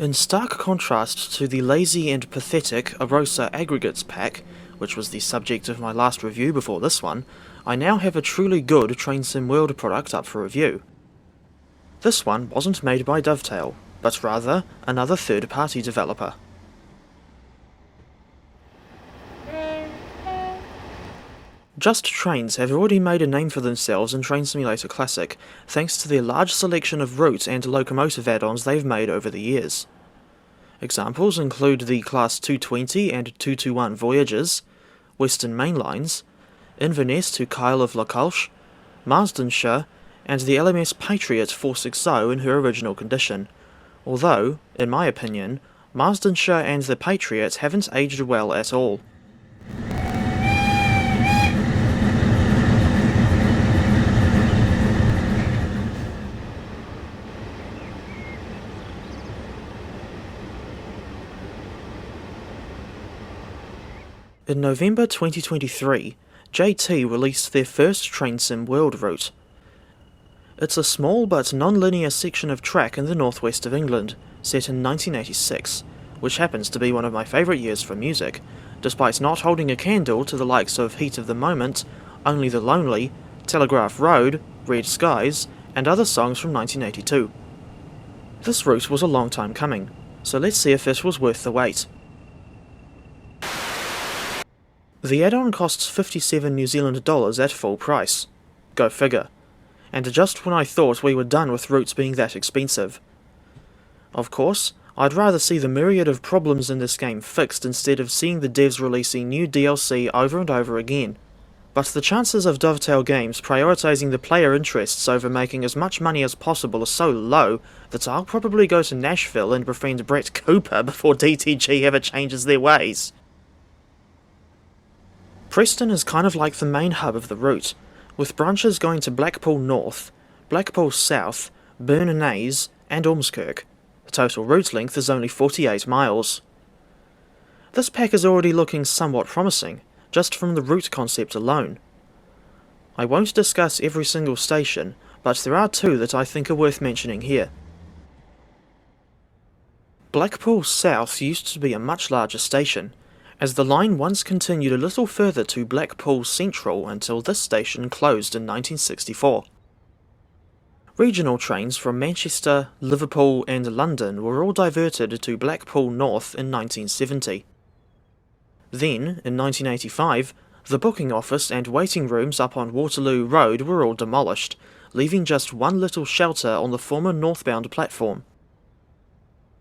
In stark contrast to the lazy and pathetic Arosa Aggregates pack, which was the subject of my last review before this one, I now have a truly good Train Sim World product up for review. This one wasn't made by Dovetail, but rather another third-party developer. Just Trains have already made a name for themselves in Train Simulator Classic, thanks to their large selection of route and locomotive add-ons they've made over the years. Examples include the Class 220 and 221 Voyages, Western Main Lines, Inverness to Kyle of Lochalsh, Marsdenshire, and the LMS Patriot 460 in her original condition, although, in my opinion, Marsdenshire and the Patriot haven't aged well at all. In November 2023, JT released their first Train Sim World route. It's a small but non-linear section of track in the northwest of England, set in 1986, which happens to be one of my favourite years for music, despite not holding a candle to the likes of Heat of the Moment, Only the Lonely, Telegraph Road, Red Skies, and other songs from 1982. This route was a long time coming, so let's see if it was worth the wait. The add-on costs 57 New Zealand dollars at full price. Go figure. And just when I thought we were done with routes being that expensive. Of course, I'd rather see the myriad of problems in this game fixed instead of seeing the devs releasing new DLC over and over again. But the chances of Dovetail Games prioritising the player interests over making as much money as possible are so low that I'll probably go to Nashville and befriend Brett Cooper before DTG ever changes their ways. Preston is kind of like the main hub of the route, with branches going to Blackpool North, Blackpool South, Naze and Ormskirk. The total route length is only 48 miles. This pack is already looking somewhat promising, just from the route concept alone. I won't discuss every single station, but there are two that I think are worth mentioning here. Blackpool South used to be a much larger station, as the line once continued a little further to Blackpool Central until this station closed in 1964. Regional trains from Manchester, Liverpool and London were all diverted to Blackpool North in 1970. Then, in 1985, the booking office and waiting rooms up on Waterloo Road were all demolished, leaving just one little shelter on the former northbound platform.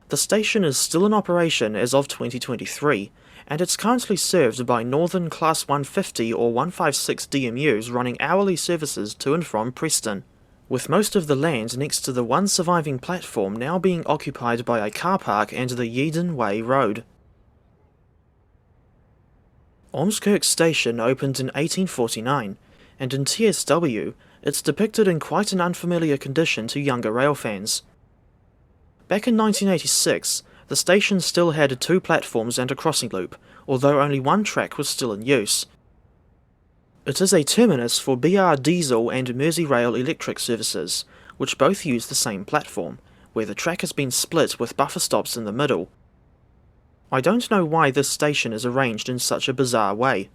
The station is still in operation as of 2023, and it's currently served by Northern Class 150 or 156 DMUs running hourly services to and from Preston, with most of the land next to the one surviving platform now being occupied by a car park and the Yeadon Way Road. Ormskirk Station opened in 1849, and in TSW, it's depicted in quite an unfamiliar condition to younger rail fans. Back in 1986, the station still had 2 platforms and a crossing loop, although only one track was still in use. It is a terminus for BR Diesel and Merseyrail electric services, which both use the same platform, where the track has been split with buffer stops in the middle. I don't know why this station is arranged in such a bizarre way.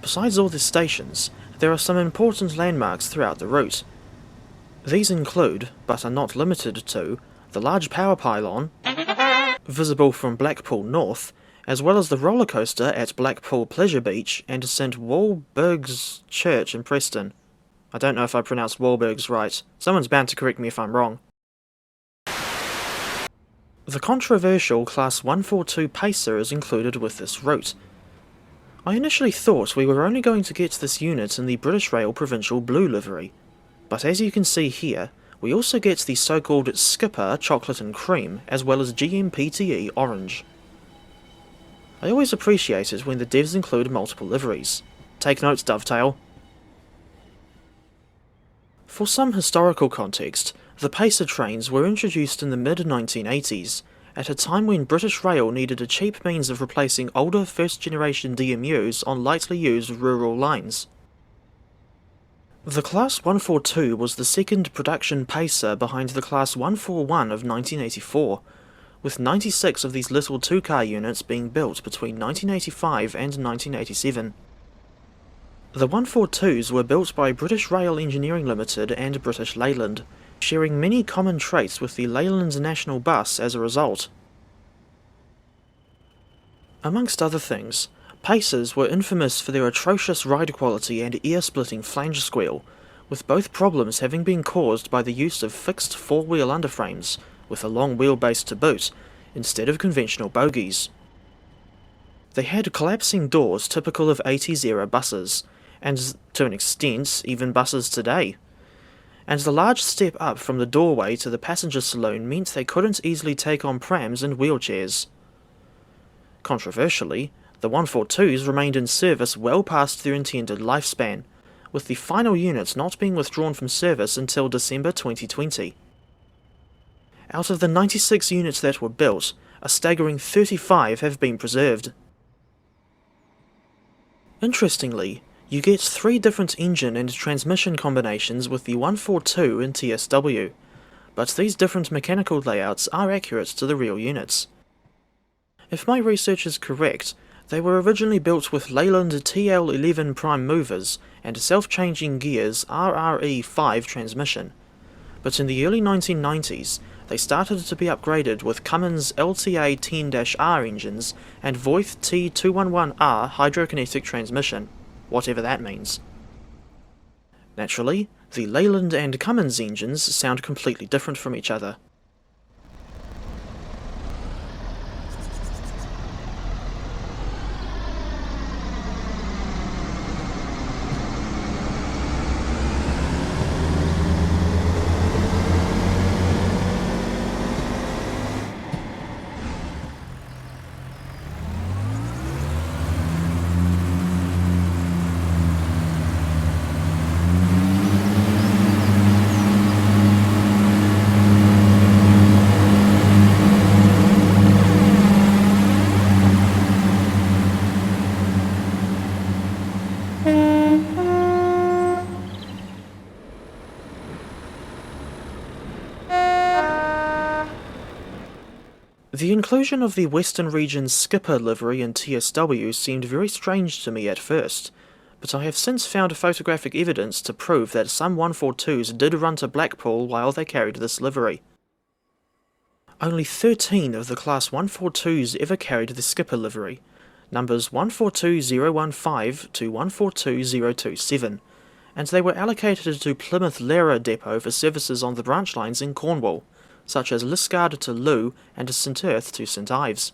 Besides all the stations, there are some important landmarks throughout the route. These include, but are not limited to, the large power pylon, visible from Blackpool North, as well as the roller coaster at Blackpool Pleasure Beach and St Walburg's Church in Preston. I don't know if I pronounced Walburg's right. Someone's bound to correct me if I'm wrong. The controversial Class 142 Pacer is included with this route. I initially thought we were only going to get this unit in the British Rail Provincial Blue livery, but as you can see here, we also get the so-called Skipper Chocolate and Cream, as well as GMPTE Orange. I always appreciate it when the devs include multiple liveries. Take notes, Dovetail. For some historical context, the Pacer trains were introduced in the mid-1980s, at a time when British Rail needed a cheap means of replacing older first-generation DMUs on lightly used rural lines. The Class 142 was the second production pacer behind the Class 141 of 1984, with 96 of these little two-car units being built between 1985 and 1987. The 142s were built by British Rail Engineering Limited and British Leyland, sharing many common traits with the Leyland National Bus as a result. Amongst other things, Pacers were infamous for their atrocious ride quality and ear-splitting flange squeal, with both problems having been caused by the use of fixed four-wheel underframes, with a long wheelbase to boot, instead of conventional bogies. They had collapsing doors typical of 80s era buses, and to an extent even buses today. And the large step up from the doorway to the passenger saloon meant they couldn't easily take on prams and wheelchairs. Controversially, the 142s remained in service well past their intended lifespan, with the final units not being withdrawn from service until December 2020. Out of the 96 units that were built, a staggering 35 have been preserved. Interestingly, you get 3 different engine and transmission combinations with the 142 in TSW, but these different mechanical layouts are accurate to the real units. If my research is correct, they were originally built with Leyland TL11 prime movers and self-changing gears RRE5 transmission, but in the early 1990s they started to be upgraded with Cummins LTA10-R engines and Voith T211R hydrokinetic transmission, whatever that means. Naturally, the Leyland and Cummins engines sound completely different from each other. The inclusion of the Western Region's skipper livery in TSW seemed very strange to me at first, but I have since found photographic evidence to prove that some 142s did run to Blackpool while they carried this livery. Only 13 of the Class 142s ever carried the skipper livery, numbers 142015 to 142027, and they were allocated to Plymouth Lara Depot for services on the branch lines in Cornwall, such as Liskeard to Looe and St Erth to St Ives.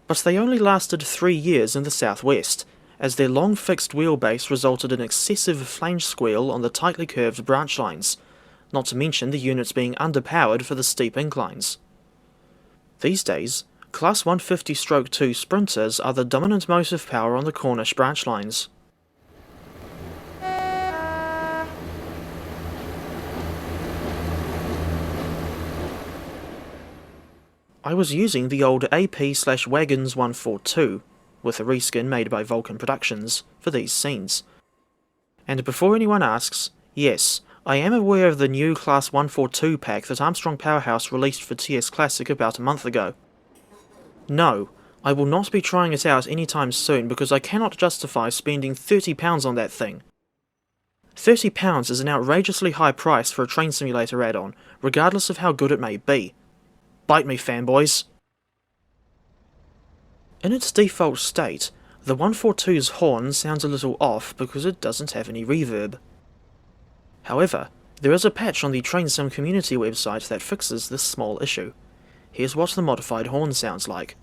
But they only lasted 3 years in the southwest, as their long fixed wheelbase resulted in excessive flange squeal on the tightly curved branch lines, not to mention the units being underpowered for the steep inclines. These days, Class 150/2 Sprinters are the dominant motive power on the Cornish branch lines. I was using the old AP/Wagons 142, with a reskin made by Vulcan Productions, for these scenes. And before anyone asks, yes, I am aware of the new Class 142 pack that Armstrong Powerhouse released for TS Classic about a month ago. No, I will not be trying it out anytime soon because I cannot justify spending £30 on that thing. £30 is an outrageously high price for a train simulator add-on, regardless of how good it may be. Bite me, fanboys. In its default state, the 142's horn sounds a little off because it doesn't have any reverb. However, there is a patch on the TrainSim community website that fixes this small issue. Here's what the modified horn sounds like.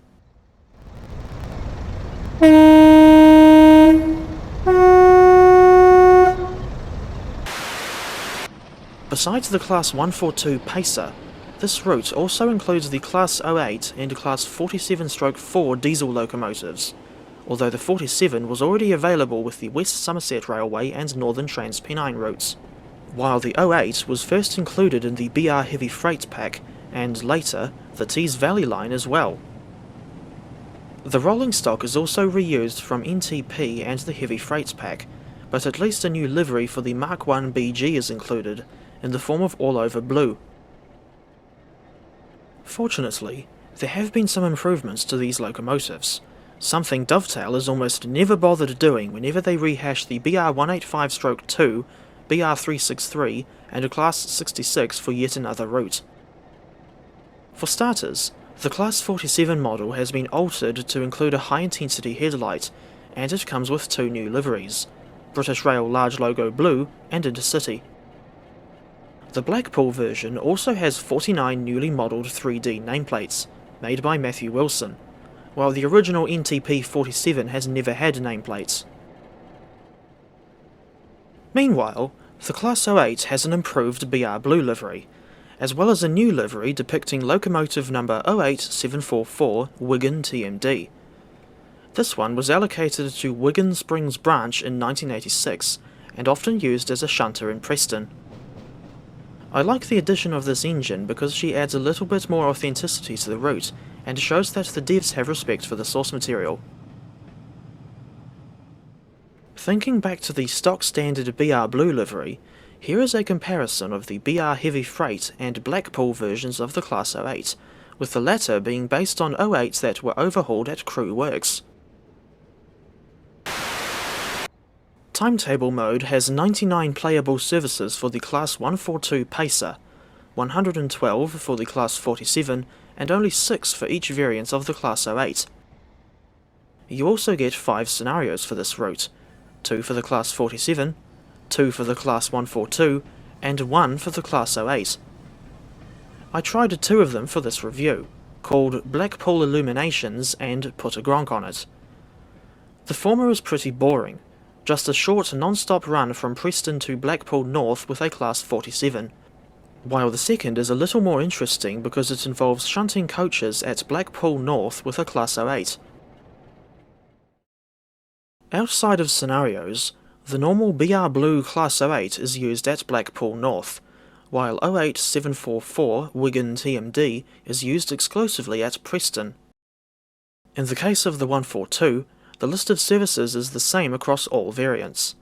Besides the Class 142 Pacer, this route also includes the Class 08 and Class 47/4 diesel locomotives, although the 47 was already available with the West Somerset Railway and Northern Trans-Pennine routes, while the 08 was first included in the BR Heavy Freight pack, and later the Tees Valley line as well. The rolling stock is also reused from NTP and the Heavy Freight pack, but at least a new livery for the Mark 1 BG is included, in the form of all-over blue. Fortunately, there have been some improvements to these locomotives, something Dovetail is almost never bothered doing whenever they rehash the BR185-2, BR363 and a Class 66 for yet another route. For starters, the Class 47 model has been altered to include a high-intensity headlight, and it comes with two new liveries, British Rail large logo blue and Intercity. The Blackpool version also has 49 newly modelled 3D nameplates, made by Matthew Wilson, while the original NTP 47 has never had nameplates. Meanwhile, the Class 08 has an improved BR Blue livery, as well as a new livery depicting locomotive number 08744 Wigan TMD. This one was allocated to Wigan Springs Branch in 1986, and often used as a shunter in Preston. I like the addition of this engine because she adds a little bit more authenticity to the route, and shows that the devs have respect for the source material. Thinking back to the stock standard BR Blue livery, here is a comparison of the BR Heavy Freight and Blackpool versions of the Class 08, with the latter being based on 08s that were overhauled at Crew Works. Timetable mode has 99 playable services for the Class 142 Pacer, 112 for the Class 47, and only 6 for each variant of the Class 08. You also get 5 scenarios for this route, 2 for the Class 47, 2 for the Class 142, and 1 for the Class 08. I tried 2 of them for this review, called Blackpool Illuminations and Put a Gronk on it. The former is pretty boring, just a short non-stop run from Preston to Blackpool North with a Class 47, while the second is a little more interesting because it involves shunting coaches at Blackpool North with a Class 08. Outside of scenarios, the normal BR Blue Class 08 is used at Blackpool North, while 08744 Wigan TMD is used exclusively at Preston. In the case of the 142, the list of services is the same across all variants.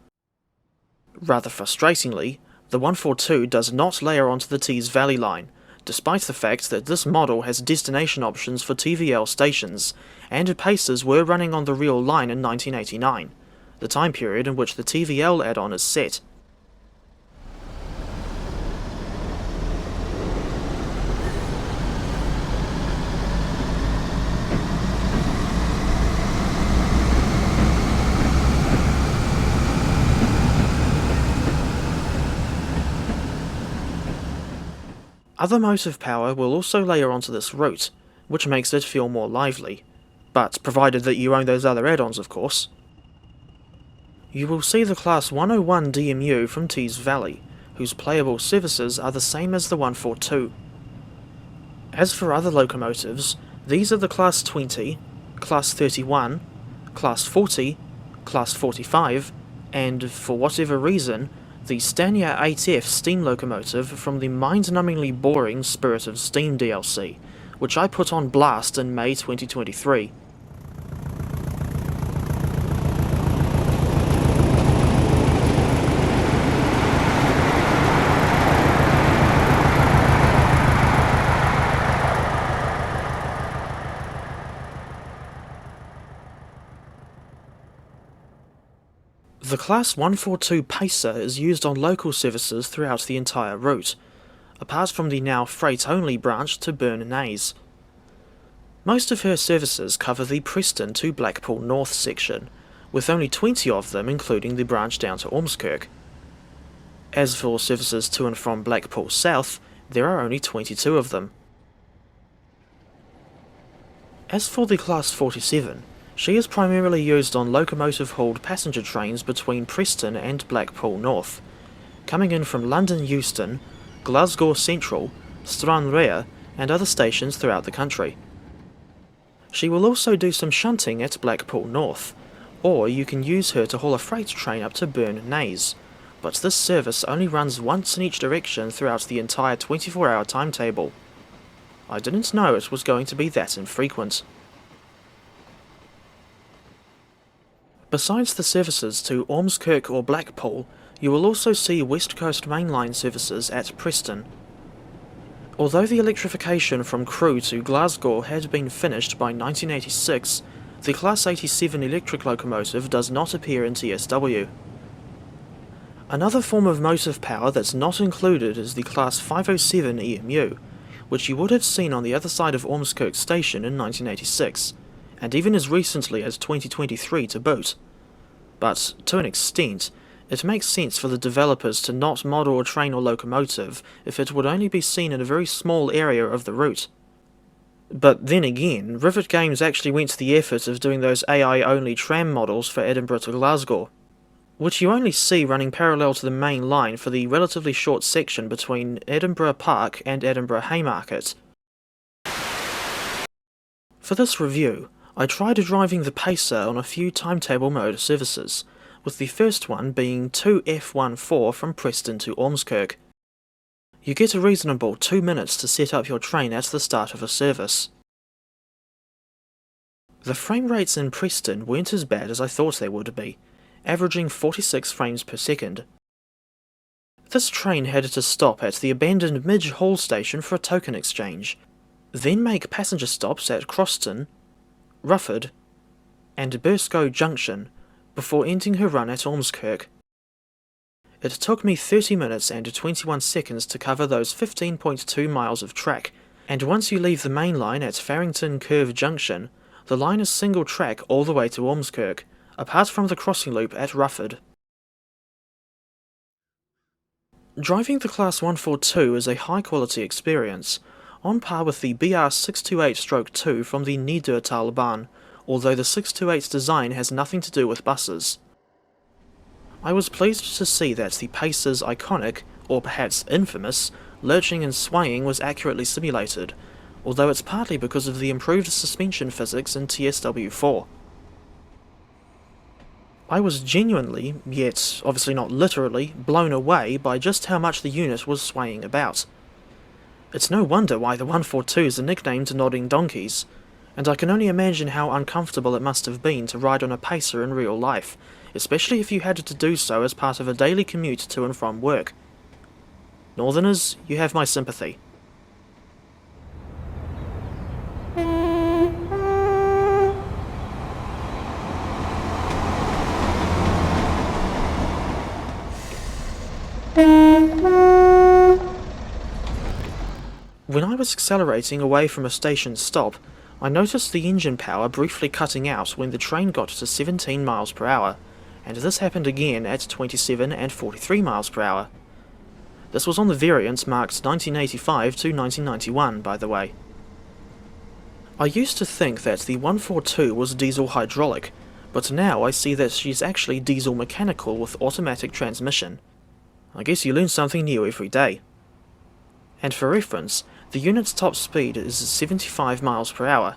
Rather frustratingly, the 142 does not layer onto the Tees Valley line, despite the fact that this model has destination options for TVL stations, and Pacers were running on the real line in 1989, the time period in which the TVL add-on is set. Other motive power will also layer onto this route, which makes it feel more lively, but provided that you own those other add-ons, of course. You will see the Class 101 DMU from Tees Valley, whose playable services are the same as the 142. As for other locomotives, these are the Class 20, Class 31, Class 40, Class 45, and, for whatever reason, the Stania 8F steam locomotive from the mind-numbingly boring Spirit of Steam DLC, which I put on blast in May 2023. The Class 142 Pacer is used on local services throughout the entire route, apart from the now freight-only branch to Burn Naze. Most of her services cover the Preston to Blackpool North section, with only 20 of them including the branch down to Ormskirk. As for services to and from Blackpool South, there are only 22 of them. As for the Class 47, she is primarily used on locomotive-hauled passenger trains between Preston and Blackpool North, coming in from London Euston, Glasgow Central, Stranraer, and other stations throughout the country. She will also do some shunting at Blackpool North, or you can use her to haul a freight train up to Burn Naze, but this service only runs once in each direction throughout the entire 24-hour timetable. I didn't know it was going to be that infrequent. Besides the services to Ormskirk or Blackpool, you will also see West Coast mainline services at Preston. Although the electrification from Crewe to Glasgow had been finished by 1986, the Class 87 electric locomotive does not appear in TSW. Another form of motive power that's not included is the Class 507 EMU, which you would have seen on the other side of Ormskirk Station in 1986, and even as recently as 2023 to boot. But, to an extent, it makes sense for the developers to not model a train or locomotive if it would only be seen in a very small area of the route. But then again, Rivet Games actually went to the effort of doing those AI-only tram models for Edinburgh to Glasgow, which you only see running parallel to the main line for the relatively short section between Edinburgh Park and Edinburgh Haymarket. For this review, I tried driving the Pacer on a few timetable mode services, with the first one being 2F14 from Preston to Ormskirk. You get a reasonable 2 minutes to set up your train at the start of a service. The frame rates in Preston weren't as bad as I thought they would be, averaging 46 frames per second. This train had to stop at the abandoned Midge Hall station for a token exchange, then make passenger stops at Croston, Rufford, and Burscough Junction before ending her run at Ormskirk. It took me 30 minutes and 21 seconds to cover those 15.2 miles of track, and once you leave the main line at Farrington Curve Junction, the line is single track all the way to Ormskirk, apart from the crossing loop at Rufford. Driving the Class 142 is a high-quality experience, on par with the BR628-2 from the Niedertalbahn, although the 628's design has nothing to do with buses. I was pleased to see that the Pacer's iconic, or perhaps infamous, lurching and swaying was accurately simulated, although it's partly because of the improved suspension physics in TSW4. I was genuinely, yet obviously not literally, blown away by just how much the unit was swaying about. It's no wonder why the 142s are nicknamed Nodding Donkeys, and I can only imagine how uncomfortable it must have been to ride on a Pacer in real life, especially if you had to do so as part of a daily commute to and from work. Northerners, you have my sympathy. When I was accelerating away from a station stop, I noticed the engine power briefly cutting out when the train got to 17 miles per hour, and this happened again at 27 and 43 miles per hour. This was on the variant marked 1985 to 1991, by the way. I used to think that the 142 was diesel hydraulic, but now I see that she's actually diesel mechanical with automatic transmission. I guess you learn something new every day. And for reference, the unit's top speed is 75 miles per hour.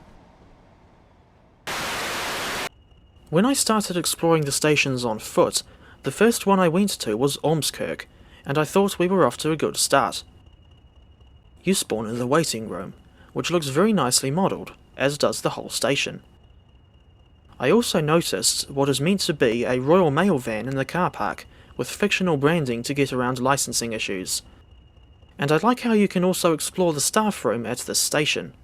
When I started exploring the stations on foot, the first one I went to was Ormskirk, and I thought we were off to a good start. You spawn in the waiting room, which looks very nicely modelled, as does the whole station. I also noticed what is meant to be a Royal Mail van in the car park, with fictional branding to get around licensing issues. And I like how you can also explore the staff room at this station.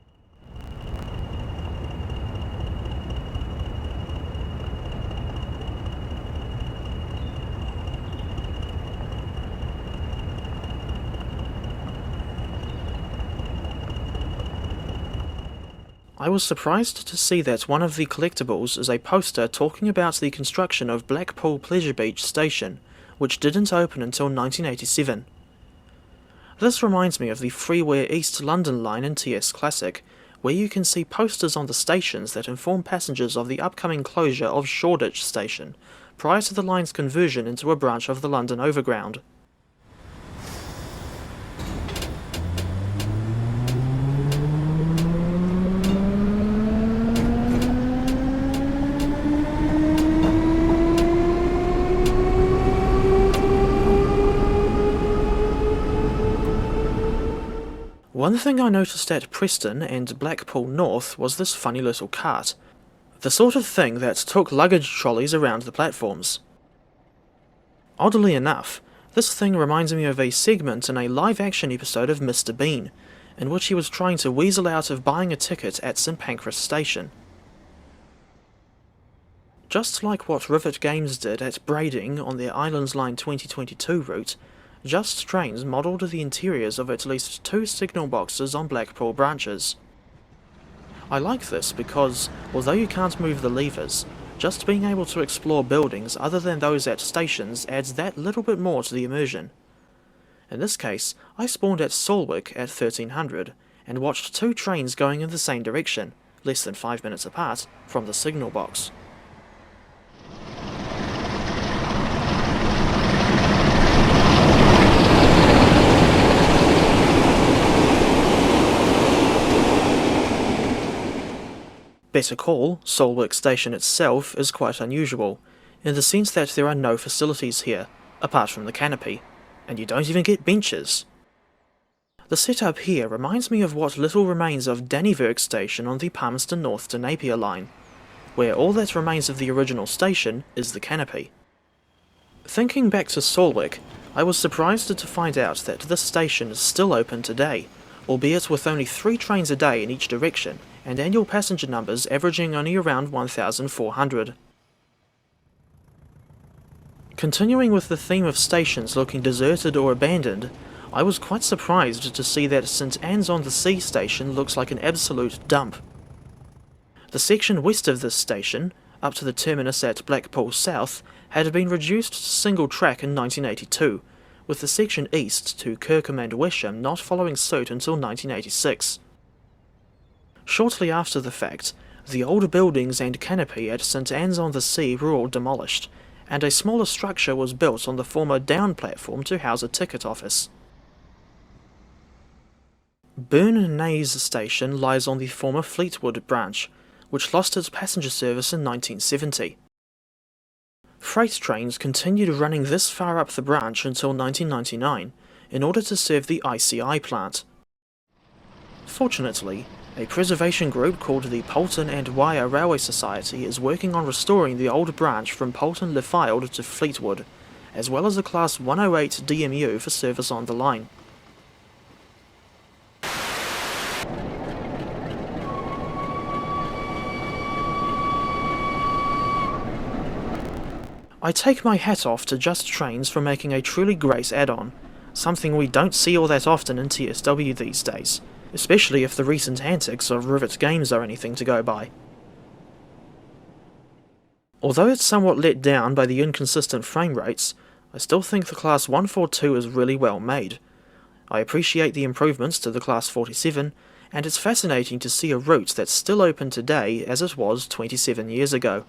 I was surprised to see that one of the collectibles is a poster talking about the construction of Blackpool Pleasure Beach Station, which didn't open until 1987. This reminds me of the Freeware East London line in TS Classic, where you can see posters on the stations that inform passengers of the upcoming closure of Shoreditch Station, prior to the line's conversion into a branch of the London Overground. One thing I noticed at Preston and Blackpool North was this funny little cart. The sort of thing that took luggage trolleys around the platforms. Oddly enough, this thing reminds me of a segment in a live-action episode of Mr. Bean, in which he was trying to weasel out of buying a ticket at St Pancras Station. Just like what Rivet Games did at Brading on their Islands Line 2022 route, Just Trains modelled the interiors of at least 2 signal boxes on Blackpool Branches. I like this because, although you can't move the levers, just being able to explore buildings other than those at stations adds that little bit more to the immersion. In this case, I spawned at Salwick at 1300, and watched 2 trains going in the same direction, less than 5 minutes apart, from the signal box. Better call, Salwick Station itself is quite unusual, in the sense that there are no facilities here, apart from the canopy, and you don't even get benches. The setup here reminds me of what little remains of Dannyverk Station on the Palmerston North to Napier line, where all that remains of the original station is the canopy. Thinking back to Salwick, I was surprised to find out that this station is still open today, albeit with only 3 trains a day in each direction, and annual passenger numbers averaging only around 1,400. Continuing with the theme of stations looking deserted or abandoned, I was quite surprised to see that St Anne's-on-the-Sea station looks like an absolute dump. The section west of this station, up to the terminus at Blackpool South, had been reduced to single track in 1982, with the section east to Kirkham and Wesham not following suit until 1986. Shortly after the fact, the old buildings and canopy at St Anne's-on-the-Sea were all demolished, and a smaller structure was built on the former down platform to house a ticket office. Burn Naze Station lies on the former Fleetwood branch, which lost its passenger service in 1970. Freight trains continued running this far up the branch until 1999, in order to serve the ICI plant. Fortunately, a preservation group called the Poulton and Wyre Railway Society is working on restoring the old branch from Poulton Le Fylde to Fleetwood, as well as a Class 108 DMU for service on the line. I take my hat off to Just Trains for making a truly great add-on, something we don't see all that often in TSW these days, especially if the recent antics of Rivet Games are anything to go by. Although it's somewhat let down by the inconsistent frame rates, I still think the Class 142 is really well made. I appreciate the improvements to the Class 47, and it's fascinating to see a route that's still open today as it was 27 years ago.